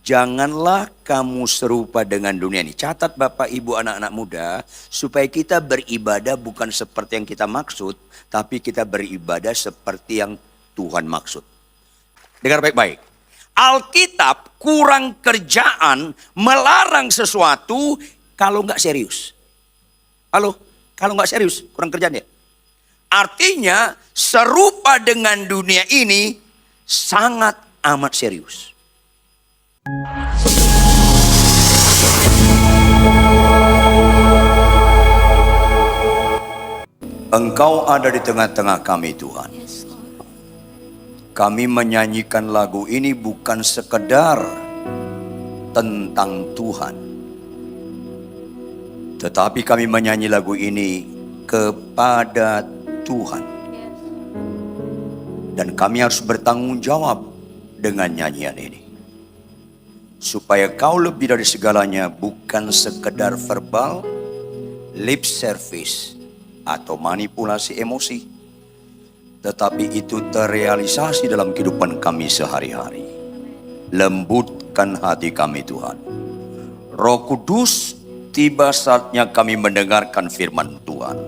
Janganlah kamu serupa dengan dunia ini. Catat Bapak Ibu anak-anak muda, supaya kita beribadah bukan seperti yang kita maksud, tapi kita beribadah seperti yang Tuhan maksud. Dengar baik-baik. Alkitab kurang kerjaan melarang sesuatu kalau nggak serius. Halo, kalau nggak serius kurang kerjaan ya. Artinya serupa dengan dunia ini sangat amat serius. Engkau ada di tengah-tengah kami Tuhan. Kami menyanyikan lagu ini bukan sekedar tentang Tuhan, tetapi kami menyanyi lagu ini kepada Tuhan. Dan kami harus bertanggung jawab dengan nyanyian ini. Supaya kau lebih dari segalanya, bukan sekedar verbal, lip service, atau manipulasi emosi, tetapi itu terrealisasi dalam kehidupan kami sehari-hari. Lembutkan hati kami Tuhan. Roh Kudus, tiba saatnya kami mendengarkan firman Tuhan.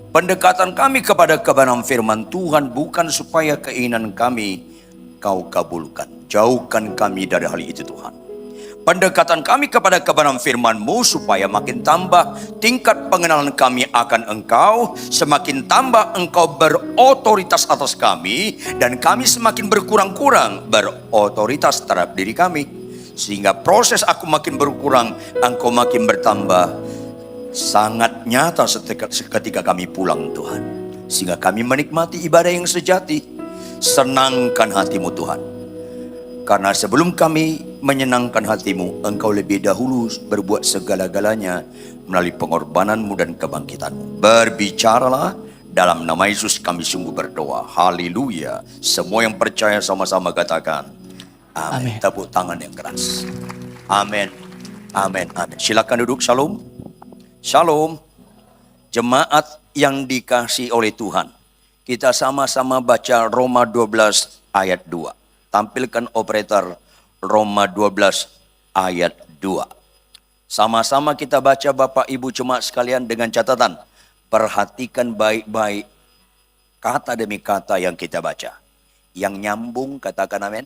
Pendekatan kami kepada kebenaran firman Tuhan bukan supaya keinginan kami kau kabulkan. Jauhkan kami dari hal itu Tuhan. Pendekatan kami kepada kebenaran firman-Mu supaya makin tambah tingkat pengenalan kami akan Engkau, semakin tambah Engkau berotoritas atas kami, dan kami semakin berkurang-kurang berotoritas terhadap diri kami. Sehingga proses aku makin berkurang, Engkau makin bertambah. Sangat nyata ketika kami pulang Tuhan. Sehingga kami menikmati ibadah yang sejati. Senangkan hati-Mu Tuhan. Karena sebelum kami menyenangkan hati-Mu, Engkau lebih dahulu berbuat segala-galanya melalui pengorbanan-Mu dan kebangkitan-Mu. Berbicaralah, dalam nama Yesus kami sungguh berdoa. Haleluya. Semua yang percaya sama-sama katakan amin. Tepuk tangan yang keras. Amin. Amin. Amin. Silakan duduk. Shalom. Shalom. Jemaat yang dikasihi oleh Tuhan, kita sama-sama baca Roma 12 ayat 2. Tampilkan operator Roma 12 ayat 2. Sama-sama kita baca Bapak Ibu jemaat sekalian dengan catatan. Perhatikan baik-baik kata demi kata yang kita baca. Yang nyambung katakan amin.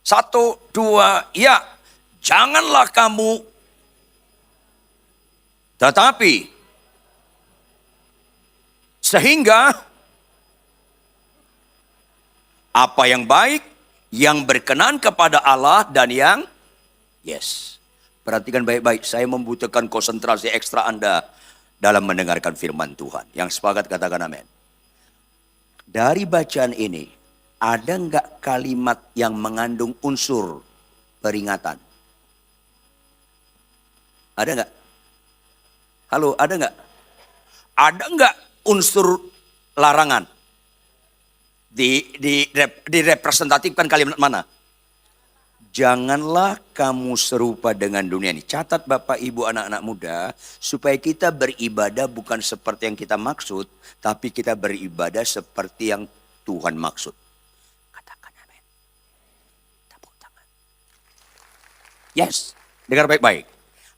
1, 2, ya. Janganlah kamu. Tetapi. Sehingga. Apa yang baik, yang berkenan kepada Allah dan yang yes. Perhatikan baik-baik, saya membutuhkan konsentrasi ekstra Anda dalam mendengarkan firman Tuhan. Yang sepakat katakan amin. Dari bacaan ini, ada enggak kalimat yang mengandung unsur peringatan? Ada enggak? Halo, ada enggak? Ada enggak unsur larangan? Direpresentatifkan kalimat mana? Janganlah kamu serupa dengan dunia ini. Catat Bapak Ibu anak-anak muda, supaya kita beribadah bukan seperti yang kita maksud, tapi kita beribadah seperti yang Tuhan maksud. Katakan amin. Tepuk tangan. Yes, dengar baik-baik.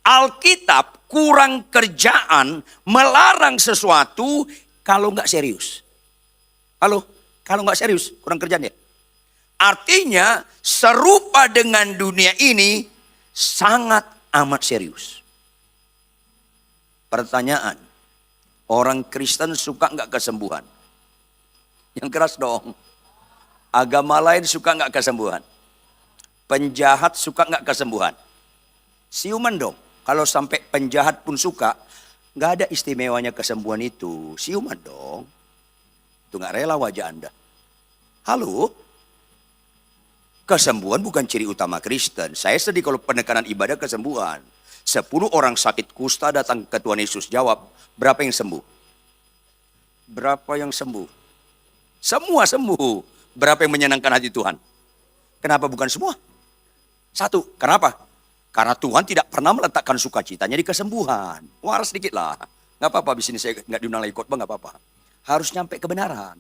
Alkitab kurang kerjaan melarang sesuatu kalau nggak serius. Halo? Kalau nggak serius, kurang kerjaan ya. Artinya serupa dengan dunia ini sangat amat serius. Pertanyaan, orang Kristen suka nggak kesembuhan? Yang keras dong. Agama lain suka nggak kesembuhan? Penjahat suka nggak kesembuhan? Siuman dong. Kalau sampai penjahat pun suka, nggak ada istimewanya kesembuhan itu. Siuman dong. Itu nggak rela wajah Anda. Halo? Kesembuhan bukan ciri utama Kristen. Saya sedih kalau penekanan ibadah kesembuhan. 10 orang sakit kusta datang ke Tuhan Yesus, jawab, berapa yang sembuh? Berapa yang sembuh? Semua sembuh. Berapa yang menyenangkan hati Tuhan? Kenapa bukan semua? 1, kenapa? Karena Tuhan tidak pernah meletakkan sukacitanya di kesembuhan. Waras sedikit lah. Nggak apa-apa, di sini saya nggak diundang lagi khotbah, nggak apa-apa. Harus nyampe kebenaran.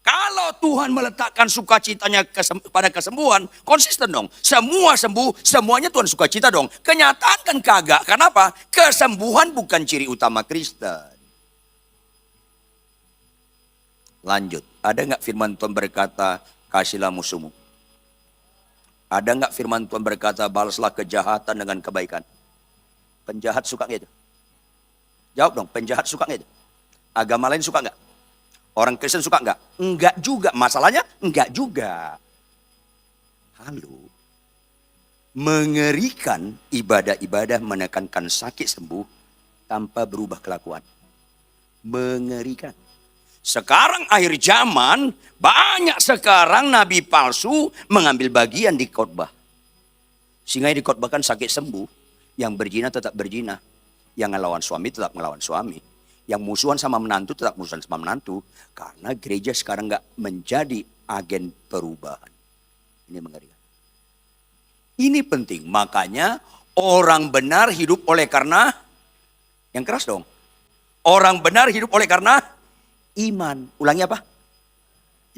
Kalau Tuhan meletakkan sukacitanya pada kesembuhan, konsisten dong. Semua sembuh, semuanya Tuhan sukacita dong. Kenyataan kan kagak. Kenapa? Kesembuhan bukan ciri utama Kristen. Lanjut. Ada nggak firman Tuhan berkata, kasihlah musuhmu? Ada nggak firman Tuhan berkata, balaslah kejahatan dengan kebaikan? Penjahat suka nggak itu? Jawab dong, penjahat suka nggak itu? Agama lain suka nggak? Orang Kristen suka nggak? Enggak juga. Masalahnya enggak juga. Halo. Mengerikan ibadah-ibadah menekankan sakit sembuh tanpa berubah kelakuan. Mengerikan. Sekarang akhir zaman, banyak sekarang nabi palsu mengambil bagian di khotbah. Sehingga dikhotbahkan sakit sembuh. Yang berzina tetap berzina. Yang ngelawan suami tetap ngelawan suami. Yang musuhan sama menantu tetap musuhan sama menantu. Karena gereja sekarang nggak menjadi agen perubahan. Ini mengerikan. Ini penting. Makanya orang benar hidup oleh karena, yang keras dong. Orang benar hidup oleh karena iman. Ulangi apa?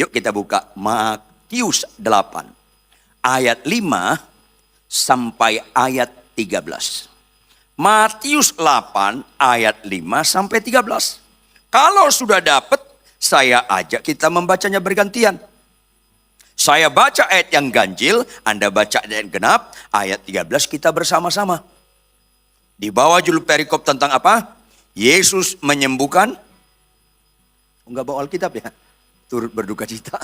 Yuk kita buka Matius 8. Ayat 5 sampai ayat 13. Matius 8 ayat 5 sampai 13. Kalau sudah dapat, saya ajak kita membacanya bergantian. Saya baca ayat yang ganjil, Anda baca ayat yang genap, ayat 13 kita bersama-sama. Di bawah judul perikop tentang apa? Yesus menyembuhkan. Enggak bawa Alkitab ya? Turut berduka cita.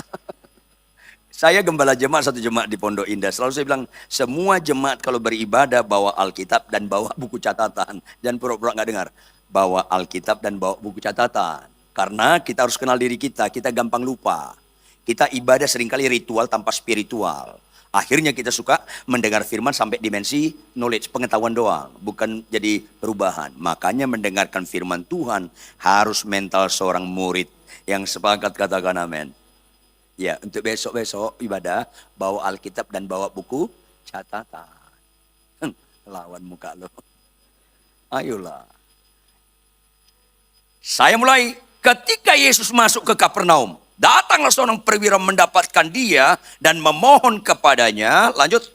Saya gembala jemaat satu jemaat di Pondok Indah. Selalu saya bilang, semua jemaat kalau beribadah bawa Alkitab dan bawa buku catatan. Jangan pura-pura nggak dengar. Bawa Alkitab dan bawa buku catatan. Karena kita harus kenal diri kita gampang lupa. Kita ibadah seringkali ritual tanpa spiritual. Akhirnya kita suka mendengar firman sampai dimensi knowledge, pengetahuan doang. Bukan jadi perubahan. Makanya mendengarkan firman Tuhan harus mental seorang murid. Yang sepakat katakan amin. Ya, untuk besok-besok ibadah, bawa Alkitab dan bawa buku catatan. Lawan muka lo. Ayolah. Saya mulai, ketika Yesus masuk ke Kapernaum, datanglah seorang perwira mendapatkan dia dan memohon kepadanya. Lanjut.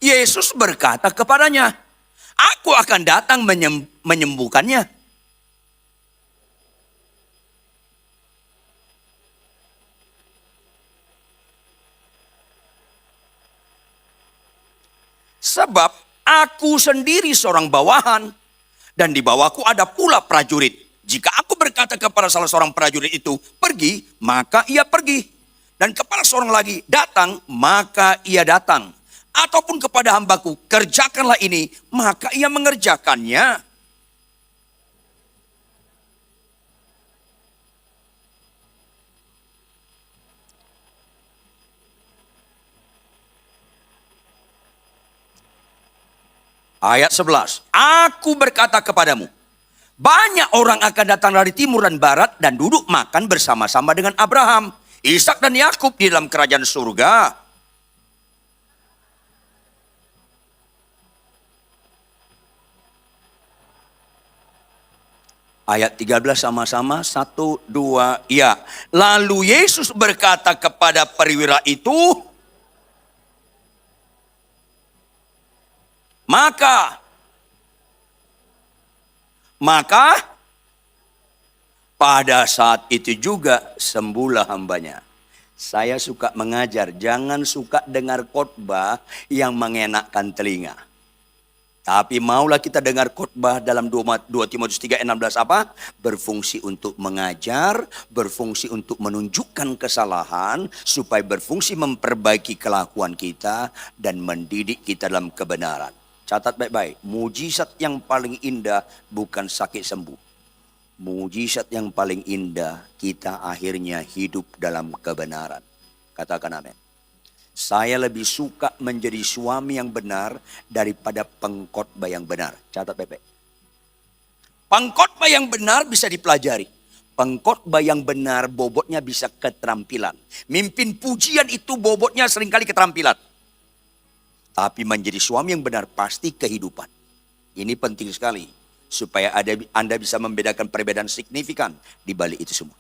Yesus berkata kepadanya, aku akan datang menyembuhkannya. Sebab aku sendiri seorang bawahan dan di bawahku ada pula prajurit. Jika aku berkata kepada salah seorang prajurit itu, pergi, maka ia pergi. Dan kepada seorang lagi, datang, maka ia datang. Ataupun kepada hambaku, kerjakanlah ini, maka ia mengerjakannya. Ayat 11. Aku berkata kepadamu, banyak orang akan datang dari timur dan barat dan duduk makan bersama-sama dengan Abraham, Ishak dan Yakub di dalam kerajaan surga. Ayat 13 sama-sama, 1, 2, ya. Lalu Yesus berkata kepada perwira itu, Maka pada saat itu juga sembuhlah hambanya. Saya suka mengajar, jangan suka dengar khotbah yang mengenakkan telinga. Tapi maulah kita dengar khotbah dalam 2 Timotius 3:16 apa? Berfungsi untuk mengajar, berfungsi untuk menunjukkan kesalahan, supaya berfungsi memperbaiki kelakuan kita dan mendidik kita dalam kebenaran. Catat baik-baik, mujizat yang paling indah bukan sakit sembuh. Mujizat yang paling indah kita akhirnya hidup dalam kebenaran. Katakan amin. Saya lebih suka menjadi suami yang benar daripada pengkhotbah yang benar. Catat baik-baik. Pengkhotbah yang benar bisa dipelajari. Pengkhotbah yang benar bobotnya bisa keterampilan. Mimpin pujian itu bobotnya seringkali keterampilan. Tapi menjadi suami yang benar pasti kehidupan. Ini penting sekali. supaya Anda bisa membedakan perbedaan signifikan di balik itu semua.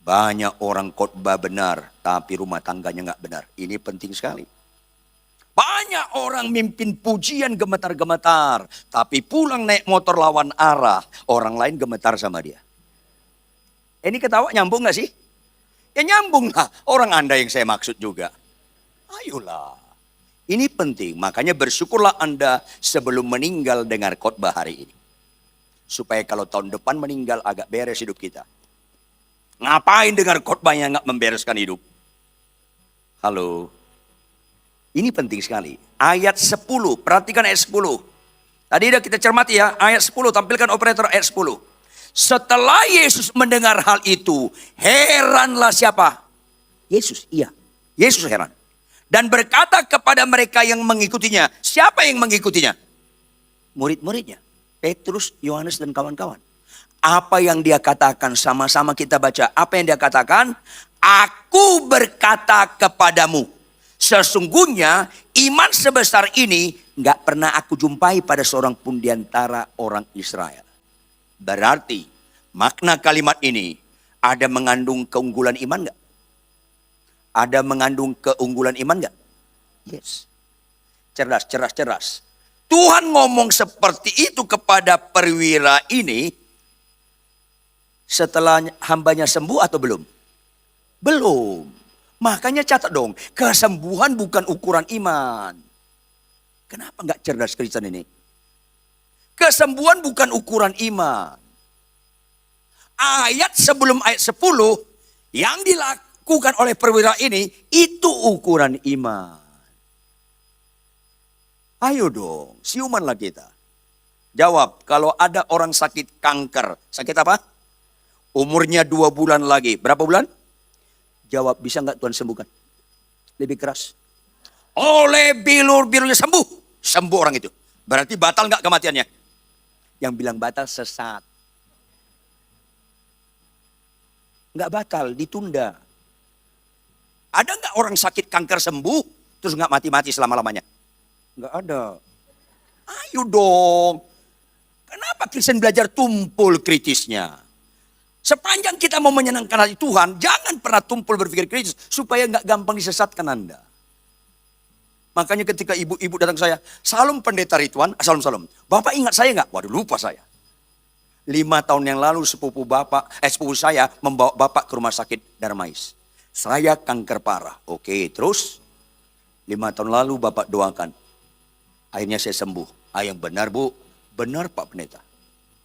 Banyak orang khotbah benar, tapi rumah tangganya nggak benar. Ini penting sekali. Banyak orang mimpin pujian gemetar-gemetar, tapi pulang naik motor lawan arah, orang lain gemetar sama dia. Ini ketawa nyambung nggak sih? Ya nyambung lah, orang Anda yang saya maksud juga. Ayolah. Ini penting, makanya bersyukurlah Anda sebelum meninggal dengar khotbah hari ini. Supaya kalau tahun depan meninggal agak beres hidup kita. Ngapain dengar khotbah yang nggak membereskan hidup? Halo. Ini penting sekali. Ayat 10, perhatikan ayat 10. Tadi udah kita cermati ya, ayat 10, tampilkan operator ayat 10. Setelah Yesus mendengar hal itu, heranlah siapa? Yesus, iya. Yesus heran. Dan berkata kepada mereka yang mengikutinya. Siapa yang mengikutinya? Murid-muridnya. Petrus, Yohanes dan kawan-kawan. Apa yang dia katakan, sama-sama kita baca. Apa yang dia katakan? Aku berkata kepadamu. Sesungguhnya iman sebesar ini gak pernah aku jumpai pada seorang pun di antara orang Israel. Berarti makna kalimat ini ada mengandung keunggulan iman gak? Ada mengandung keunggulan iman gak? Yes. Cerdas. Tuhan ngomong seperti itu kepada perwira ini setelah hambanya sembuh atau belum? Belum. Makanya catat dong, kesembuhan bukan ukuran iman. Kenapa gak cerdas Kristen ini? Kesembuhan bukan ukuran iman. Ayat sebelum ayat 10 yang dilakukan oleh perwira ini, itu ukuran iman. Ayo dong, siumanlah kita. Jawab, kalau ada orang sakit kanker, sakit apa? Umurnya 2 bulan lagi, berapa bulan? Jawab, bisa nggak Tuhan sembuhkan? Lebih keras. Oleh bilur-bilurnya sembuh. Sembuh orang itu. Berarti batal nggak kematiannya? Yang bilang batal sesat. Nggak batal, ditunda. Ada nggak orang sakit kanker sembuh, terus nggak mati-mati selama-lamanya? Nggak ada. Ayo dong. Kenapa Kristen belajar tumpul kritisnya? Sepanjang kita mau menyenangkan hati Tuhan, jangan pernah tumpul berpikir kritis, supaya nggak gampang disesatkan Anda. Makanya ketika ibu-ibu datang ke saya, salam pendeta Ridwan, salam. Bapak ingat saya nggak? Waduh, lupa saya. 5 tahun yang lalu sepupu saya membawa bapak ke rumah sakit Darmais. Saya kanker parah. Oke, terus 5 tahun lalu bapak doakan. Akhirnya saya sembuh. Yang benar bu, benar Pak Pendeta.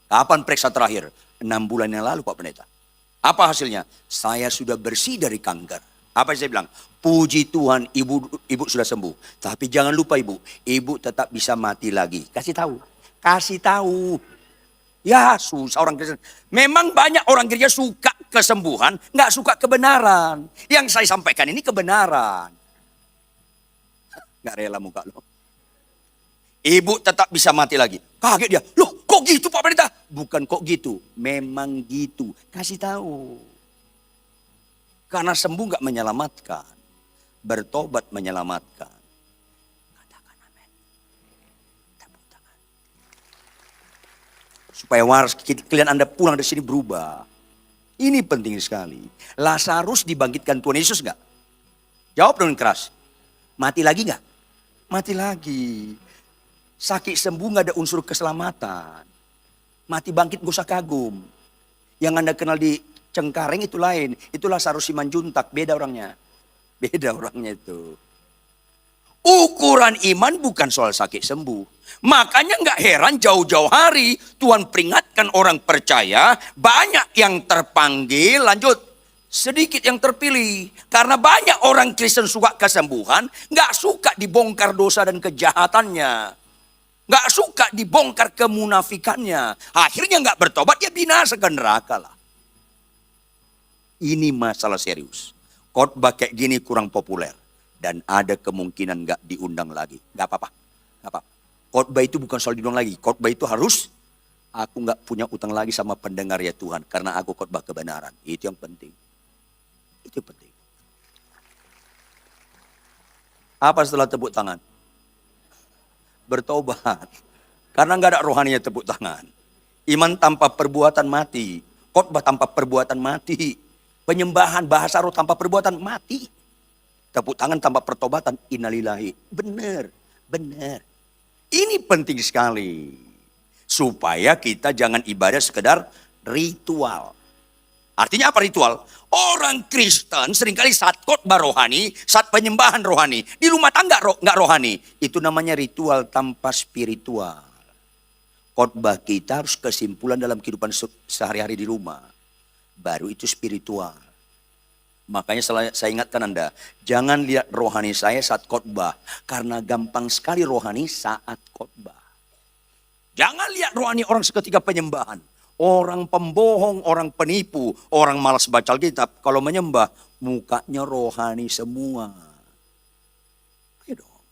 Kapan periksa terakhir? 6 bulan yang lalu Pak Pendeta. Apa hasilnya? Saya sudah bersih dari kanker. Apa yang saya bilang? Puji Tuhan, ibu sudah sembuh. Tapi jangan lupa ibu tetap bisa mati lagi. Kasih tahu. Ya susah orang Kristen. Memang banyak orang gereja suka kesembuhan, nggak suka kebenaran. Yang saya sampaikan ini kebenaran. Nggak rela muka lo. Ibu tetap bisa mati lagi. Kaget dia. Loh kok gitu Pak Pendeta? Bukan kok gitu. Memang gitu. Kasih tahu. Karena sembuh nggak menyelamatkan. Bertobat menyelamatkan. Katakan amin. Tepuk tangan. Supaya waras kalian Anda pulang dari sini berubah. Ini penting sekali. Lazarus dibangkitkan Tuhan Yesus nggak? Jawab dengan keras. Mati lagi nggak? Mati lagi. Sakit sembuh nggak ada unsur keselamatan. Mati bangkit gak usah kagum. Yang Anda kenal di Cengkareng itu lain. Itu Lazarus Simanjuntak. Beda orangnya itu. Ukuran iman bukan soal sakit sembuh. Makanya nggak heran jauh-jauh hari Tuhan peringatkan orang percaya. Banyak yang terpanggil, lanjut. Sedikit yang terpilih. Karena banyak orang Kristen suka kesembuhan. Nggak suka dibongkar dosa dan kejahatannya. Nggak suka dibongkar kemunafikannya. Akhirnya nggak bertobat, ya binasa ke neraka lah. Ini masalah serius. Khotbah kayak gini kurang populer. Dan ada kemungkinan nggak diundang lagi. Nggak apa-apa. Khotbah itu bukan soal diundang lagi. Khotbah itu harus, aku nggak punya utang lagi sama pendengar ya Tuhan. Karena aku khotbah kebenaran. Itu yang penting. Itu penting. Apa setelah tepuk tangan? Bertobat. Karena nggak ada rohaninya, tepuk tangan. Iman tanpa perbuatan mati. Khotbah tanpa perbuatan mati. Penyembahan bahasa roh tanpa perbuatan mati. Tepuk tangan tanpa pertobatan, innalillahi. Benar, benar. Ini penting sekali. Supaya kita jangan ibadah sekedar ritual. Artinya apa ritual? Orang Kristen seringkali saat khotbah rohani, saat penyembahan rohani, di rumah tangga nggak rohani. Itu namanya ritual tanpa spiritual. Khotbah kita harus kesimpulan dalam kehidupan sehari-hari di rumah. Baru itu spiritual. Makanya saya ingatkan Anda, jangan lihat rohani saya saat khotbah. Karena gampang sekali rohani saat khotbah. Jangan lihat rohani orang seketika penyembahan. Orang pembohong, orang penipu, orang malas baca Alkitab. Kalau menyembah, mukanya rohani semua. Ayo dong.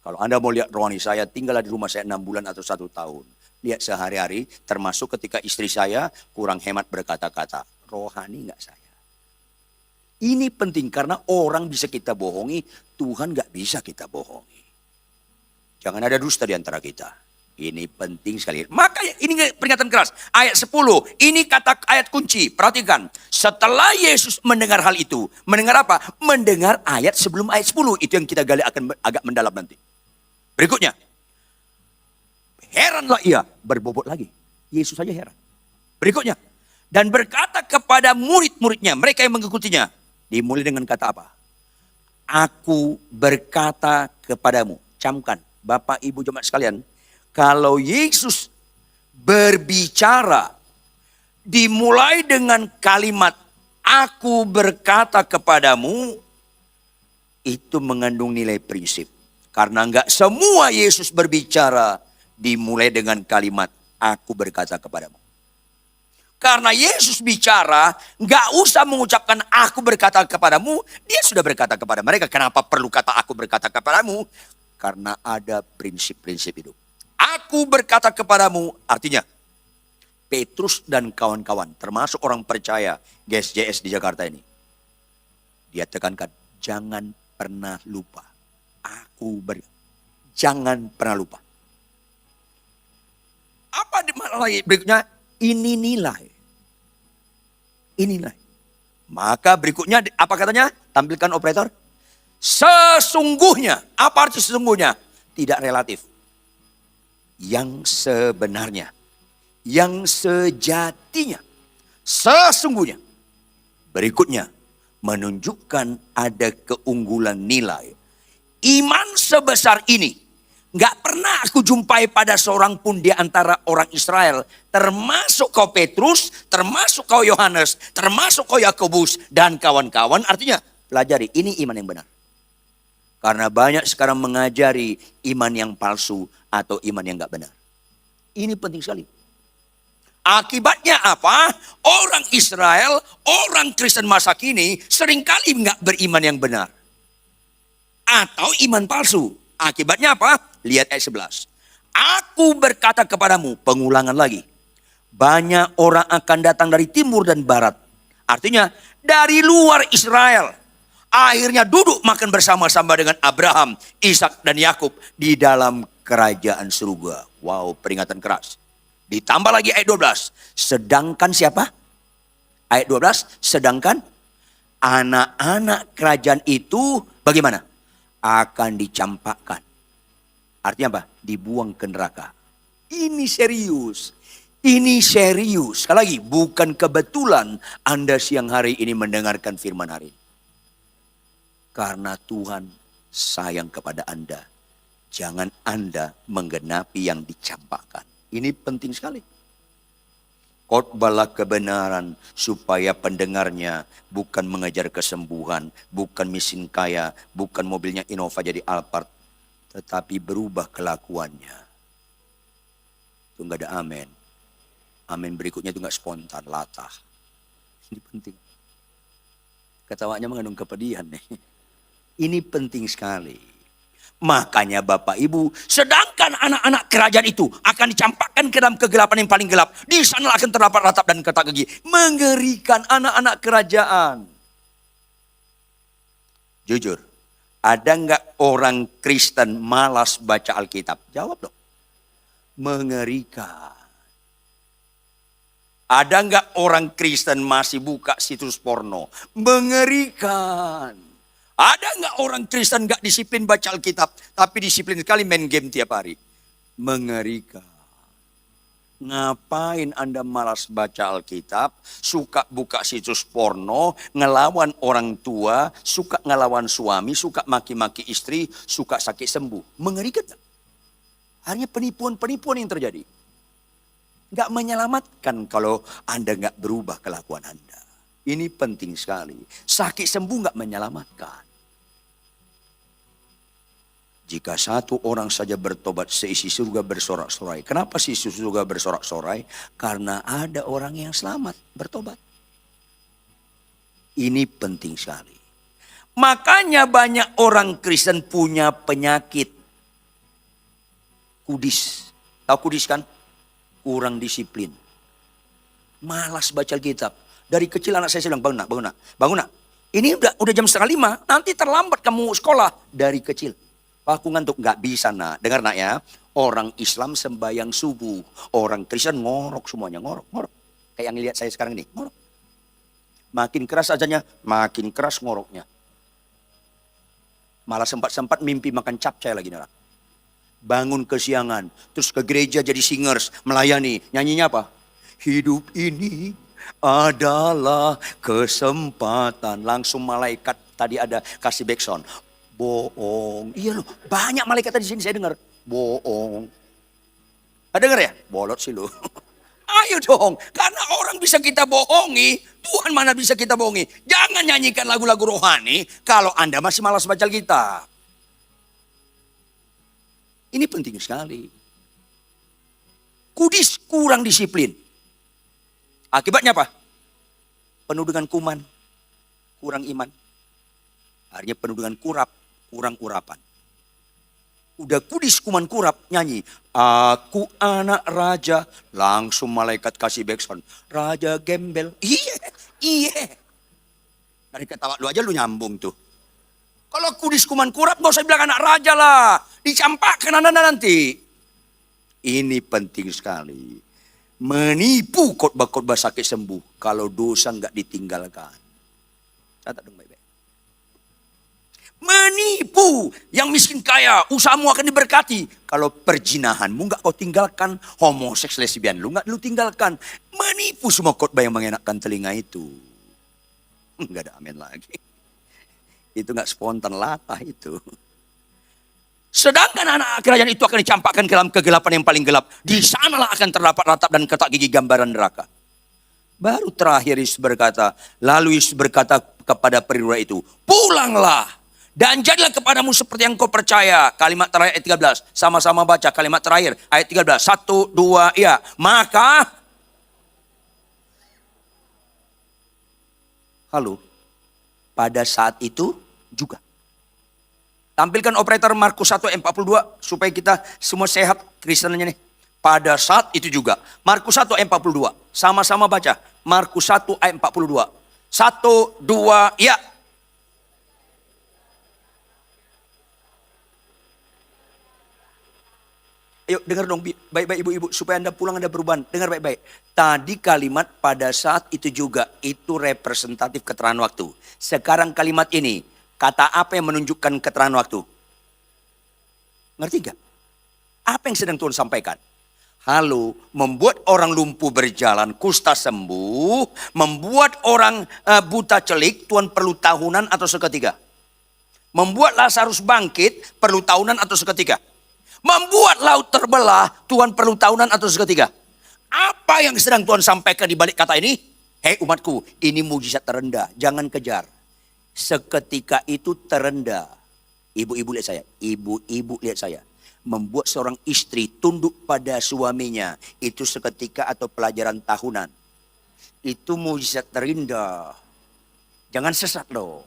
Kalau Anda mau lihat rohani saya, tinggallah di rumah saya 6 bulan atau 1 tahun. Lihat sehari-hari, termasuk ketika istri saya kurang hemat berkata-kata. Rohani nggak saya. Ini penting karena orang bisa kita bohongi, Tuhan nggak bisa kita bohongi. Jangan ada dusta di antara kita. Ini penting sekali. Maka ini peringatan keras. Ayat 10. Ini kata ayat kunci. Perhatikan. Setelah Yesus mendengar hal itu. Mendengar apa? Mendengar ayat sebelum ayat 10. Itu yang kita gali akan agak mendalam nanti. Berikutnya. Heranlah ia. Berbobot lagi. Yesus saja heran. Berikutnya. Dan berkata kepada murid-muridnya. Mereka yang mengikutinya. Dimulai dengan kata apa? Aku berkata kepadamu. Camkan. Bapak Ibu jemaat sekalian. Kalau Yesus berbicara dimulai dengan kalimat aku berkata kepadamu, itu mengandung nilai prinsip. Karena enggak semua Yesus berbicara dimulai dengan kalimat aku berkata kepadamu. Karena Yesus bicara enggak usah mengucapkan aku berkata kepadamu, dia sudah berkata kepada mereka. Kenapa perlu kata aku berkata kepadamu? Karena ada prinsip-prinsip hidup. Aku berkata kepadamu, artinya Petrus dan kawan-kawan, termasuk orang percaya GSJS di Jakarta ini. Dia tekankan, jangan pernah lupa. Jangan pernah lupa. Apa di mana lagi berikutnya? Ini nilai. Ini nilai. Maka berikutnya apa katanya? Tampilkan operator. Sesungguhnya. Apa arti sesungguhnya? Tidak relatif. Yang sebenarnya, yang sejatinya, sesungguhnya. Berikutnya, menunjukkan ada keunggulan nilai. Iman sebesar ini, gak pernah aku jumpai pada seorang pun di antara orang Israel, termasuk kau Petrus, termasuk kau Yohanes, termasuk kau Yakobus, dan kawan-kawan. Artinya, pelajari, ini iman yang benar. Karena banyak sekarang mengajari iman yang palsu atau iman yang gak benar. Ini penting sekali. Akibatnya apa? Orang Israel, orang Kristen masa kini seringkali gak beriman yang benar. Atau iman palsu. Akibatnya apa? Lihat ayat 11. Aku berkata kepadamu, pengulangan lagi. Banyak orang akan datang dari timur dan barat. Artinya dari luar Israel. Akhirnya duduk makan bersama-sama dengan Abraham, Ishak dan Yakub di dalam kerajaan surga. Wow, peringatan keras. Ditambah lagi ayat 12. Sedangkan siapa? Ayat 12. Sedangkan anak-anak kerajaan itu bagaimana? Akan dicampakkan. Artinya apa? Dibuang ke neraka. Ini serius. Ini serius. Sekali lagi, bukan kebetulan Anda siang hari ini mendengarkan firman hari ini. Karena Tuhan sayang kepada Anda. Jangan Anda menggenapi yang dicampakkan. Ini penting sekali. Khotbahlah kebenaran supaya pendengarnya bukan mengejar kesembuhan, bukan miskin kaya, bukan mobilnya Innova jadi Alphard, tetapi berubah kelakuannya. Itu enggak ada amin. Amin berikutnya itu enggak spontan, latah. Ini penting. Ketawanya mengandung kepedihan nih. Ini penting sekali. Makanya Bapak Ibu, sedangkan anak-anak kerajaan itu akan dicampakkan ke dalam kegelapan yang paling gelap. Di sana akan terdapat ratap dan ketak gigi. Mengerikan anak-anak kerajaan. Jujur, ada nggak orang Kristen malas baca Alkitab? Jawab dong. Mengerikan. Ada nggak orang Kristen masih buka situs porno? Mengerikan. Ada nggak orang Kristen nggak disiplin baca Alkitab, tapi disiplin sekali main game tiap hari? Mengerikan. Ngapain Anda malas baca Alkitab, suka buka situs porno, ngelawan orang tua, suka ngelawan suami, suka maki-maki istri, suka sakit sembuh? Mengerikan. Hanya penipuan-penipuan yang terjadi. Nggak menyelamatkan kalau Anda nggak berubah kelakuan Anda. Ini penting sekali. Sakit sembuh nggak menyelamatkan. Jika satu orang saja bertobat, seisi surga bersorak-sorai. Kenapa seisi surga bersorak-sorai? Karena ada orang yang selamat bertobat. Ini penting sekali. Makanya banyak orang Kristen punya penyakit kudis. Tahu kudis kan? Kurang disiplin. Malas baca Alkitab. Dari kecil anak saya bilang, bangun nak. Ini udah jam 4:30, nanti terlambat kamu sekolah. Dari kecil. Aku ngantuk, nggak bisa nak. Dengar nak ya, orang Islam sembahyang subuh. Orang Kristen ngorok semuanya, ngorok. Kayak yang lihat saya sekarang ini, ngorok. Makin keras azannya, makin keras ngoroknya. Malah sempat mimpi makan capcay lagi nak. Bangun kesiangan, terus ke gereja jadi singers, melayani. Nyanyinya apa? Hidup ini adalah kesempatan. Langsung malaikat tadi ada kasih backsound. Bohong. Iya loh, banyak malaikat tadi sini saya dengar. Bohong. Ada dengar ya? Bolot sih lo. Ayo dong, karena orang bisa kita bohongi, Tuhan mana bisa kita bohongi. Jangan nyanyikan lagu-lagu rohani kalau Anda masih malas baca Alkitab. Ini penting sekali. Kudis kurang disiplin. Akibatnya apa? Penuh dengan kuman, kurang iman. Akhirnya penuh dengan kurap, kurang urapan. Udah kudis kuman kurap, nyanyi. Aku anak raja, langsung malaikat kasih backsound. Raja gembel, iya. Dari ketawa lu aja lu nyambung tuh. Kalau kudis kuman kurap gak usah bilang anak raja lah. Dicampakkan Anda nanti. Ini penting sekali. Menipu khotbah-khotbah sakit sembuh. Kalau dosa nggak ditinggalkan. Catat dong baik-baik. Menipu. Yang miskin kaya. Usahamu akan diberkati. Kalau perjinahanmu nggak kau tinggalkan. Homoseks lesbian lu nggak lu tinggalkan. Menipu semua khotbah yang mengenakkan telinga itu. Nggak ada amin lagi. Itu nggak spontan, latah itu. Sedangkan anak kerajaan itu akan dicampakkan ke dalam kegelapan yang paling gelap. Di sanalah akan terdapat ratap dan ketak gigi gambaran neraka. Baru terakhir Yesus berkata, lalu Yesus berkata kepada perwira itu, pulanglah dan jadilah kepadamu seperti yang kau percaya. Kalimat terakhir ayat 13, sama-sama baca kalimat terakhir ayat 13. 1, 2, ya. Maka, halo. Pada saat itu juga. Tampilkan operator Markus 1 ayat 42 supaya kita semua sehat Kristennya nih. Pada saat itu juga. Markus 1 ayat 42. Sama-sama baca. Markus 1 ayat 42. 1, 2, ya. Ayo dengar dong baik-baik ibu-ibu supaya Anda pulang Anda beruban. Dengar baik-baik. Tadi kalimat pada saat itu juga itu representatif keterangan waktu. Sekarang kalimat ini kata apa yang menunjukkan keterangan waktu? Ngerti gak? Apa yang sedang Tuhan sampaikan? Halo, membuat orang lumpuh berjalan, kusta sembuh, membuat orang buta celik, Tuhan perlu tahunan atau seketika? Membuat Lazarus bangkit, perlu tahunan atau seketika? Membuat laut terbelah, Tuhan perlu tahunan atau seketika? Apa yang sedang Tuhan sampaikan di balik kata ini? Hei umatku, ini mujizat terendah, jangan kejar. Seketika itu terendah. Ibu-ibu lihat saya, ibu-ibu lihat saya. Membuat seorang istri tunduk pada suaminya, itu seketika atau pelajaran tahunan. Itu mujizat terindah. Jangan sesat loh.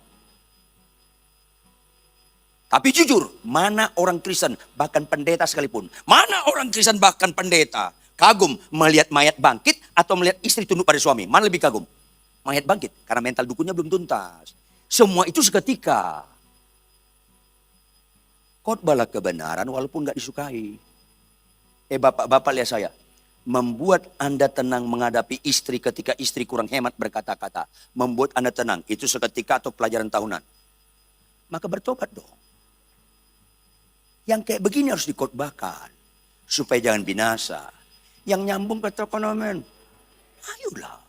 Tapi jujur, mana orang Kristen, bahkan pendeta sekalipun. Mana orang Kristen bahkan pendeta, kagum melihat mayat bangkit atau melihat istri tunduk pada suami. Mana lebih kagum? Mayat bangkit, karena mental dukunnya belum tuntas. Semua itu seketika. Khotbahlah kebenaran walaupun gak disukai. Bapak-bapak lihat saya. Membuat Anda tenang menghadapi istri ketika istri kurang hemat berkata-kata. Membuat Anda tenang. Itu seketika atau pelajaran tahunan. Maka bertobat dong. Yang kayak begini harus dikotbahkan. Supaya jangan binasa. Yang nyambung ke perekonomian. Ayolah.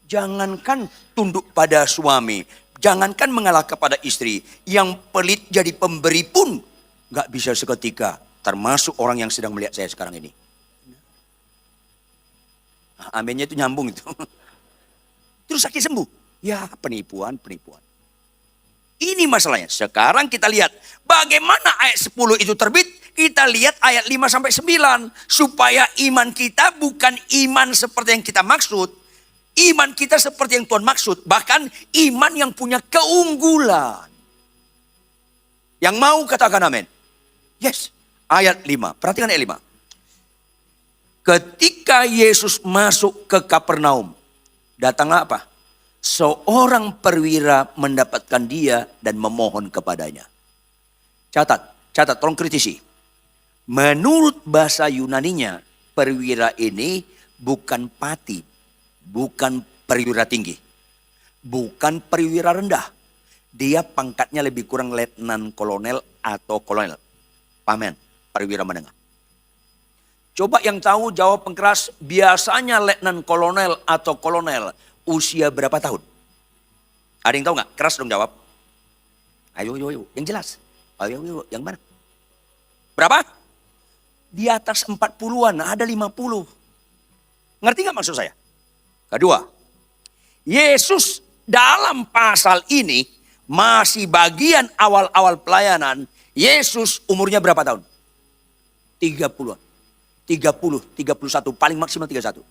Jangankan tunduk pada suami. Jangankan mengalah kepada istri. Yang pelit jadi pemberi pun gak bisa seketika. Termasuk orang yang sedang melihat saya sekarang ini. Nah, aminnya itu nyambung itu. Terus sakit sembuh. Ya penipuan. Ini masalahnya. Sekarang kita lihat bagaimana ayat 10 itu terbit. Kita lihat ayat 5 sampai 9. Supaya iman kita bukan iman seperti yang kita maksud. Iman kita seperti yang Tuhan maksud. Bahkan iman yang punya keunggulan. Yang mau katakan amin. Yes. Ayat 5. Perhatikan ayat 5. Ketika Yesus masuk ke Kapernaum. Datanglah apa? Seorang perwira mendapatkan dia dan memohon kepadanya. Catat, tolong kritisi. Menurut bahasa Yunaninya, perwira ini bukan pati, bukan perwira tinggi, bukan perwira rendah. Dia pangkatnya lebih kurang letnan kolonel atau kolonel. Pamen, perwira menengah. Coba yang tahu jawab pengkeras, biasanya letnan kolonel atau kolonel usia berapa tahun? Ada yang tahu nggak? Keras dong jawab. Ayo, yang jelas. Ayo, yang mana? Berapa? Di atas 40-an, ada 50. Ngerti nggak maksud saya? Kedua, Yesus dalam pasal ini masih bagian awal-awal pelayanan. Yesus umurnya berapa tahun? 30-an. 30, 31, paling maksimal 31.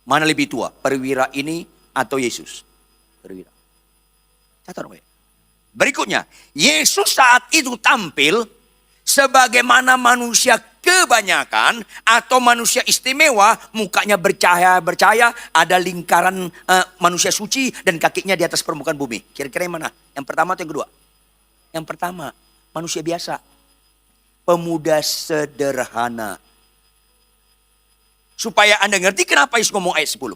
Mana lebih tua? Perwira ini atau Yesus? Perwira. Catat dong. Berikutnya, Yesus saat itu tampil sebagaimana manusia kebanyakan atau manusia istimewa, mukanya bercahaya, ada lingkaran manusia suci dan kakinya di atas permukaan bumi. Kira-kira yang mana? Yang pertama atau yang kedua? Yang pertama, manusia biasa. Pemuda sederhana. Supaya Anda ngerti kenapa Yesus ngomong ayat 10.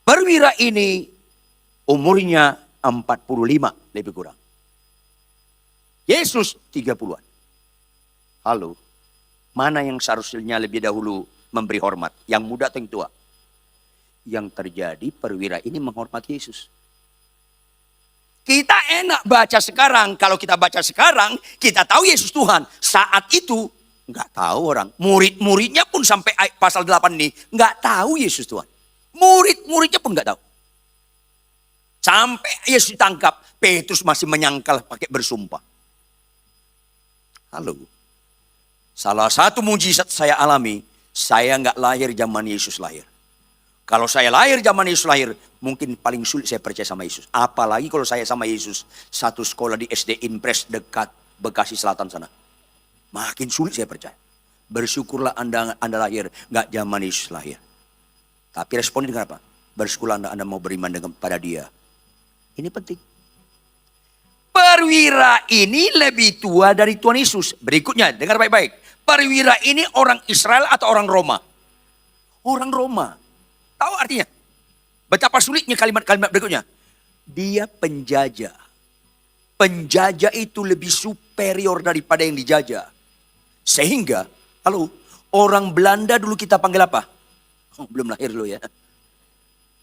Perwira ini umurnya 45 lebih kurang. Yesus 30-an. Halo. Mana yang seharusnya lebih dahulu memberi hormat? Yang muda atau yang tua? Yang terjadi perwira ini menghormati Yesus. Kita enak baca sekarang. Kalau kita baca sekarang, kita tahu Yesus Tuhan. Saat itu, nggak tahu orang. Murid-muridnya pun sampai pasal 8 ini, nggak tahu Yesus Tuhan. Murid-muridnya pun nggak tahu. Sampai Yesus ditangkap, Petrus masih menyangkal pakai bersumpah. Halo. Salah satu mujizat saya alami, saya nggak lahir zaman Yesus lahir. Kalau saya lahir zaman Yesus lahir, mungkin paling sulit saya percaya sama Yesus. Apalagi kalau saya sama Yesus satu sekolah di SD Impres dekat Bekasi Selatan sana. Makin sulit saya percaya. Bersyukurlah Anda lahir, nggak zaman Yesus lahir. Tapi responnya dengan apa? Bersyukurlah Anda mau beriman pada Dia. Ini penting. Perwira ini lebih tua dari Tuhan Yesus. Berikutnya, dengar baik-baik. Perwira ini orang Israel atau orang Roma? Orang Roma. Tahu artinya? Betapa sulitnya kalimat-kalimat berikutnya. Dia penjajah. Penjajah itu lebih superior daripada yang dijajah. Sehingga, halo, orang Belanda dulu kita panggil apa? Oh, belum lahir dulu ya.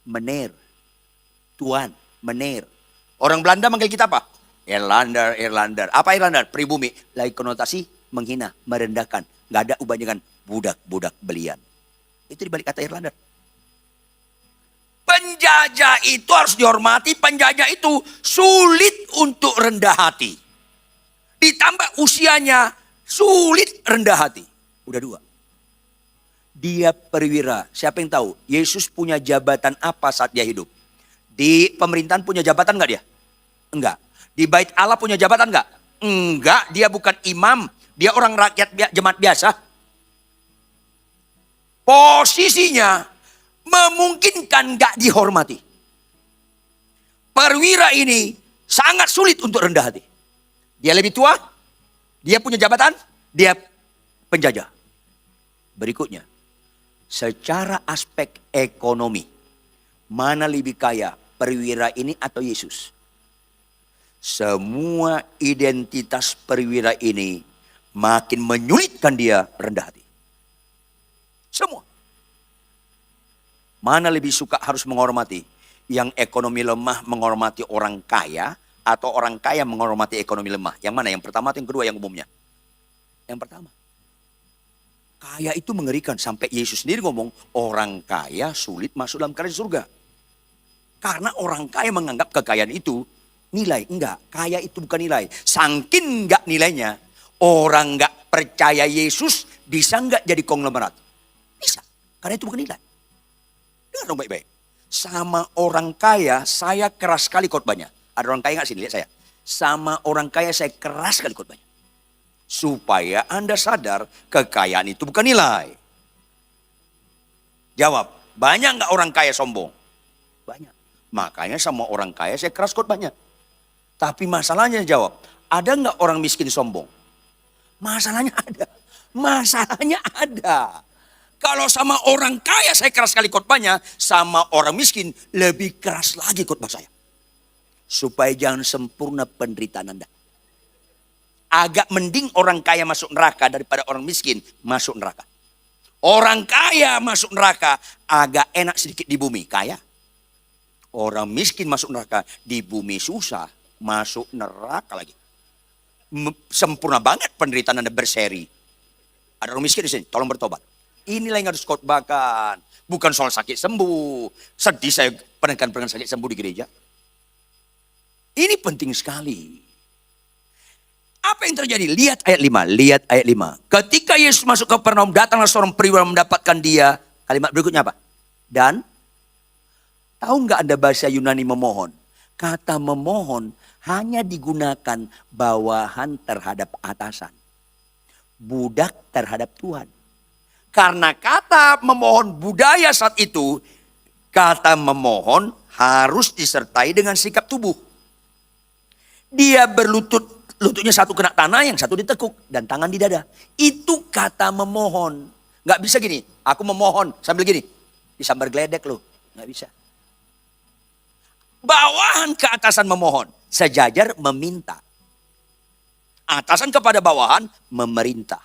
Meneer. Tuan, meneer. Orang Belanda manggil kita apa? Irlander. Apa Irlander? Pribumi. Lagi konotasi menghina, merendahkan. Gak ada ubahnya dengan budak-budak belian. Itu dibalik kata Irlander. Penjajah itu harus dihormati. Penjajah itu sulit untuk rendah hati. Ditambah usianya sulit rendah hati. Udah dua. Dia perwira. Siapa yang tahu? Yesus punya jabatan apa saat dia hidup? Di pemerintahan punya jabatan enggak dia? Enggak. Di bait Allah punya jabatan enggak? Enggak. Dia bukan imam. Dia orang rakyat jemaat biasa. Posisinya memungkinkan enggak dihormati. Perwira ini sangat sulit untuk rendah hati. Dia lebih tua. Dia punya jabatan. Dia penjajah. Berikutnya, secara aspek ekonomi, mana lebih kaya, perwira ini atau Yesus? Semua identitas perwira ini makin menyulitkan dia rendah hati. Semua. Mana lebih suka harus menghormati? Yang ekonomi lemah menghormati orang kaya, atau orang kaya menghormati ekonomi lemah? Yang mana? Yang pertama atau yang kedua yang umumnya? Yang pertama. Kaya itu mengerikan. Sampai Yesus sendiri ngomong, orang kaya sulit masuk dalam kerajaan surga. Karena orang kaya menganggap kekayaan itu nilai. Enggak, kaya itu bukan nilai. Sangkin enggak nilainya, orang enggak percaya Yesus bisa enggak jadi konglomerat? Bisa, karena itu bukan nilai. Dengar dong baik-baik. Sama orang kaya saya keras sekali khotbahnya. Ada orang kaya enggak sini? Lihat saya. Sama orang kaya saya keras sekali khotbahnya. Supaya Anda sadar kekayaan itu bukan nilai. Jawab, banyak enggak orang kaya sombong? Banyak. Makanya sama orang kaya saya keras khotbahnya. Tapi masalahnya jawab, ada enggak orang miskin sombong? Masalahnya ada. Masalahnya ada. Kalau sama orang kaya saya keras sekali khotbahnya, sama orang miskin lebih keras lagi khotbah saya. Supaya jangan sempurna penderitaan Anda. Agak mending orang kaya masuk neraka daripada orang miskin masuk neraka. Orang kaya masuk neraka agak enak sedikit di bumi, kaya. Orang miskin masuk neraka di bumi susah, masuk neraka lagi. Sempurna banget penderitaan Anda berseri. Ada orang miskin di sini, tolong bertobat. Inilah yang harus khotbahkan. Bukan soal sakit sembuh. Sedih saya penekanan sakit sembuh di gereja. Ini penting sekali. Apa yang terjadi? Lihat ayat 5. Lihat ayat 5. Ketika Yesus masuk ke Kapernaum, datanglah seorang perwira mendapatkan dia. Kalimat berikutnya apa? Dan tahu nggak Anda bahasa Yunani memohon? Kata memohon hanya digunakan bawahan terhadap atasan. Budak terhadap Tuhan. Karena kata memohon budaya saat itu, kata memohon harus disertai dengan sikap tubuh. Dia berlutut. Lututnya satu kena tanah, yang satu ditekuk. Dan tangan di dada. Itu kata memohon. Gak bisa gini, aku memohon sambil gini. Disambar geledek loh. Gak bisa. Bawahan ke atasan memohon. Sejajar meminta. Atasan kepada bawahan memerintah.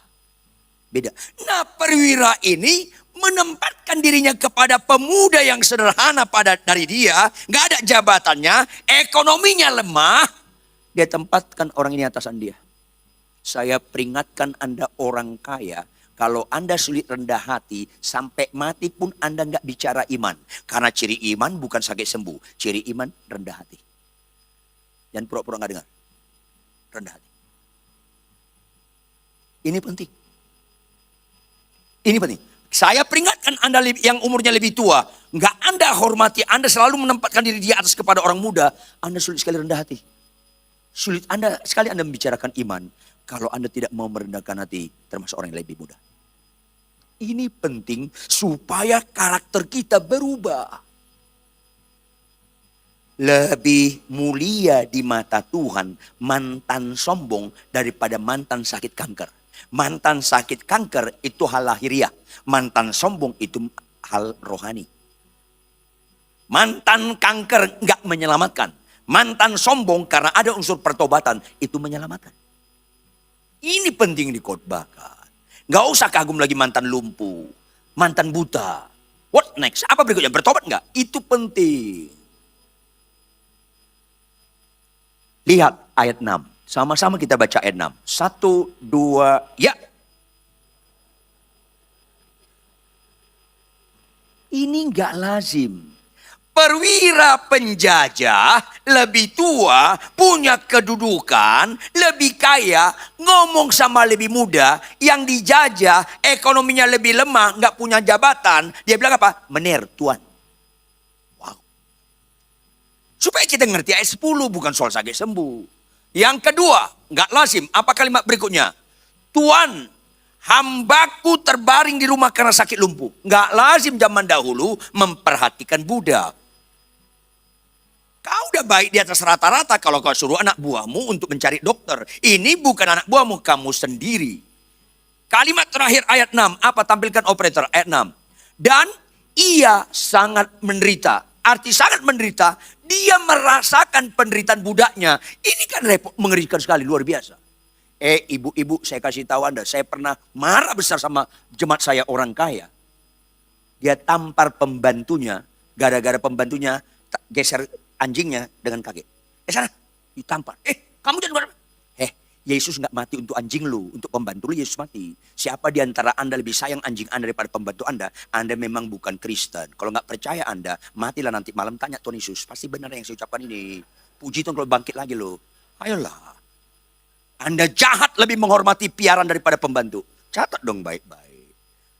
Beda. Nah perwira ini menempatkan dirinya kepada pemuda yang sederhana dari dia. Gak ada jabatannya, ekonominya lemah. Dia tempatkan orang ini atasan dia. Saya peringatkan Anda orang kaya. Kalau Anda sulit rendah hati, sampai mati pun Anda nggak bicara iman. Karena ciri iman bukan sakit sembuh. Ciri iman rendah hati. Jangan pura-pura nggak dengar. Rendah hati. Ini penting. Ini penting. Saya peringatkan Anda yang umurnya lebih tua. Nggak Anda hormati, Anda selalu menempatkan diri di atas kepada orang muda. Anda sulit sekali rendah hati. Sulit sekali Anda membicarakan iman kalau Anda tidak mau merendahkan hati termasuk orang yang lebih muda. Ini penting supaya karakter kita berubah. Lebih mulia di mata Tuhan mantan sombong daripada mantan sakit kanker. Mantan sakit kanker itu hal lahiriah. Mantan sombong itu hal rohani. Mantan kanker enggak menyelamatkan. Mantan sombong karena ada unsur pertobatan itu menyelamatkan. Ini penting dikhotbahkan. Gak usah kagum lagi mantan lumpuh, mantan buta. What next? Apa berikutnya? Bertobat gak? Itu penting. Lihat ayat 6. Sama-sama kita baca ayat 6. 1, 2, ya. Ini gak lazim. Perwira penjajah lebih tua, punya kedudukan, lebih kaya, ngomong sama lebih muda, yang dijajah, ekonominya lebih lemah, nggak punya jabatan. Dia bilang apa? Mener, Tuan. Wow. Supaya kita ngerti ayat 10 bukan soal sakit sembuh. Yang kedua, nggak lazim. Apa kalimat berikutnya? Tuan, hambaku terbaring di rumah karena sakit lumpuh. Nggak lazim zaman dahulu memperhatikan budak. Kau udah baik di atas rata-rata kalau kau suruh anak buahmu untuk mencari dokter. Ini bukan anak buahmu, kamu sendiri. Kalimat terakhir ayat 6. Apa? Tampilkan operator ayat 6. Dan ia sangat menderita. Arti sangat menderita, dia merasakan penderitaan budaknya. Ini kan repot, mengerikan sekali, luar biasa. Ibu-ibu, saya kasih tahu Anda, saya pernah marah besar sama jemaat saya orang kaya. Dia tampar pembantunya, gara-gara pembantunya geser anjingnya dengan kaki. Sana, ditampar. Kamu jangan Yesus nggak mati untuk anjing lu, untuk pembantu lu Yesus mati. Siapa di antara Anda lebih sayang anjing Anda daripada pembantu Anda memang bukan Kristen. Kalau nggak percaya Anda, matilah nanti malam tanya Tuhan Yesus. Pasti benar yang saya ucapkan ini. Puji Tuhan kalau bangkit lagi lo. Ayolah. Anda jahat lebih menghormati piaran daripada pembantu. Catat dong baik-baik.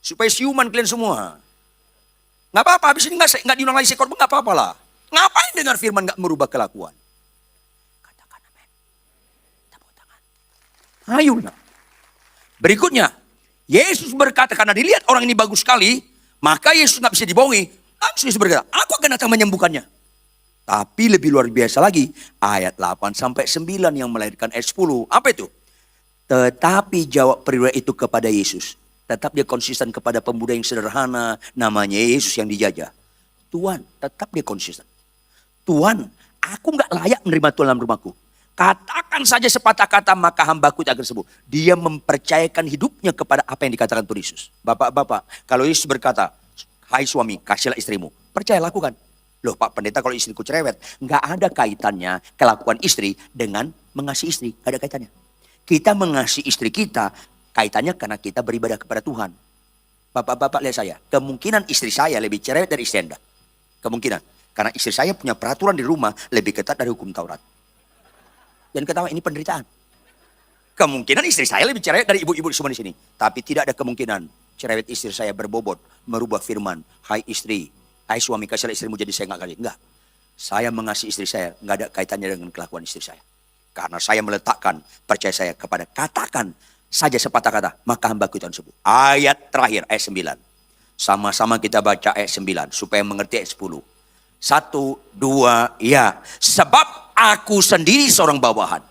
Supaya siuman kalian semua. Nggak apa-apa, habis ini nggak diulang lagi sekorban, nggak apa-apa lah. Ngapain dengar firman nggak merubah kelakuan? Ayolah. Berikutnya, Yesus berkata, karena dilihat orang ini bagus sekali, maka Yesus nggak bisa dibohongi. Langsung Yesus berkata, aku akan datang menyembuhkannya. Tapi lebih luar biasa lagi, ayat 8 sampai 9 yang melahirkan ayat 10. Apa itu? Tetapi jawab perwira itu kepada Yesus. Tetap dia konsisten kepada pemuda yang sederhana, namanya Yesus yang dijajah. Tuhan, tetap dia konsisten. Tuhan, aku nggak layak menerima Tuhan dalam rumahku. Katakan saja sepatah kata maka hambaku akan sembuh. Dia mempercayakan hidupnya kepada apa yang dikatakan Tuhan Yesus. Bapak-bapak, kalau Yesus berkata, hai suami, kasihlah istrimu. Percaya, lakukan. Loh Pak Pendeta, kalau istriku cerewet. Nggak ada kaitannya kelakuan istri dengan mengasihi istri. Nggak ada kaitannya. Kita mengasihi istri kita, kaitannya karena kita beribadah kepada Tuhan. Bapak-bapak lihat saya, kemungkinan istri saya lebih cerewet dari istri Anda. Kemungkinan. Karena istri saya punya peraturan di rumah lebih ketat dari hukum Taurat. Dan ketawa, ini penderitaan. Kemungkinan istri saya lebih cerewet dari ibu-ibu semua di sini. Tapi tidak ada kemungkinan cerewet istri saya berbobot merubah firman. Hai istri, hai suami, kasihlah istrimu jadi saya nggak kali. Enggak. Saya mengasihi istri saya, nggak ada kaitannya dengan kelakuan istri saya. Karena saya meletakkan percaya saya kepada katakan saja sepatah kata, maka hambaku itu sembuh. Ayat terakhir, ayat 9. Sama-sama kita baca ayat 9 supaya mengerti ayat 10. 1, 2, ya. Sebab aku sendiri seorang bawahan.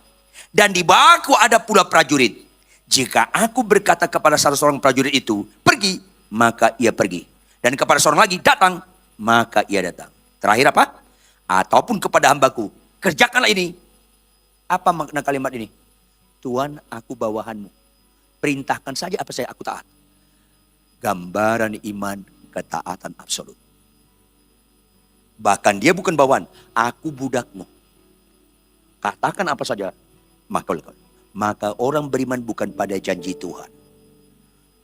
Dan di bawahku ada pula prajurit. Jika aku berkata kepada salah seorang prajurit itu, pergi, maka ia pergi. Dan kepada seorang lagi, datang, maka ia datang. Terakhir apa? Ataupun kepada hambaku, kerjakanlah ini. Apa makna kalimat ini? Tuhan, aku bawahanmu. Perintahkan saja apa saya, aku taat. Gambaran iman ketaatan absolut. Bahkan dia bukan bawahan, aku budakmu. Katakan apa saja, maka orang beriman bukan pada janji Tuhan.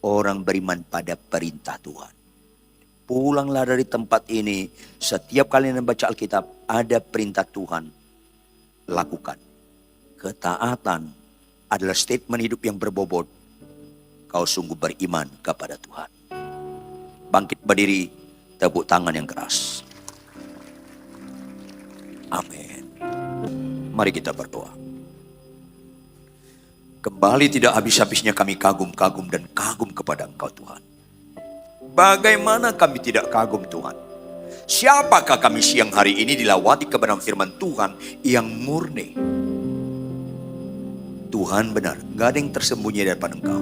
Orang beriman pada perintah Tuhan. Pulanglah dari tempat ini, setiap kali membaca Alkitab, ada perintah Tuhan. Lakukan. Ketaatan adalah statement hidup yang berbobot. Kau sungguh beriman kepada Tuhan. Bangkit berdiri, tepuk tangan yang keras. Amin. Mari kita berdoa. Kembali tidak habis-habisnya kami kagum-kagum dan kagum kepada Engkau Tuhan. Bagaimana kami tidak kagum Tuhan? Siapakah kami siang hari ini dilawati kebenaran firman Tuhan yang murni? Tuhan benar, gak ada yang tersembunyi daripada Engkau.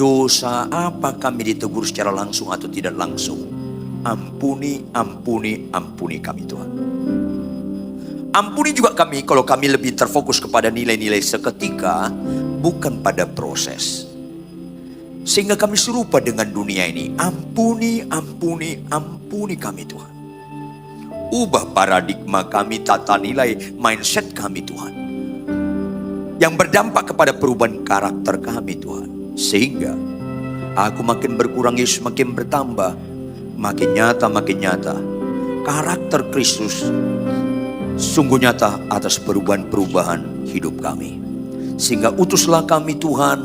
Dosa apa kami ditegur secara langsung atau tidak langsung? Ampuni, ampuni, ampuni kami Tuhan. Ampuni juga kami kalau kami lebih terfokus kepada nilai-nilai seketika, bukan pada proses. Sehingga kami serupa dengan dunia ini. Ampuni, ampuni, ampuni kami Tuhan. Ubah paradigma kami, tata nilai, mindset kami Tuhan. Yang berdampak kepada perubahan karakter kami Tuhan. Sehingga aku makin berkurang, Yesus makin bertambah. Makin nyata karakter Kristus sungguh nyata atas perubahan-perubahan hidup kami. Sehingga utuslah kami Tuhan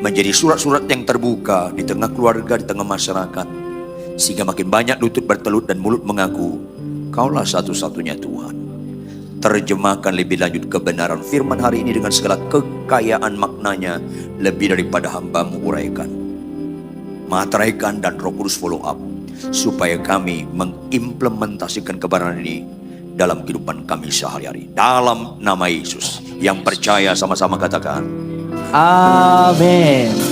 menjadi surat-surat yang terbuka di tengah keluarga, di tengah masyarakat. Sehingga makin banyak lutut bertelut dan mulut mengaku, Kaulah satu-satunya Tuhan. Terjemahkan lebih lanjut kebenaran firman hari ini dengan segala kekayaan maknanya lebih daripada hamba-Mu uraikan. Materaikan dan Roh Kudus follow up supaya kami mengimplementasikan kebenaran ini dalam kehidupan kami sehari-hari. Dalam nama Yesus, yang percaya sama-sama katakan Amin.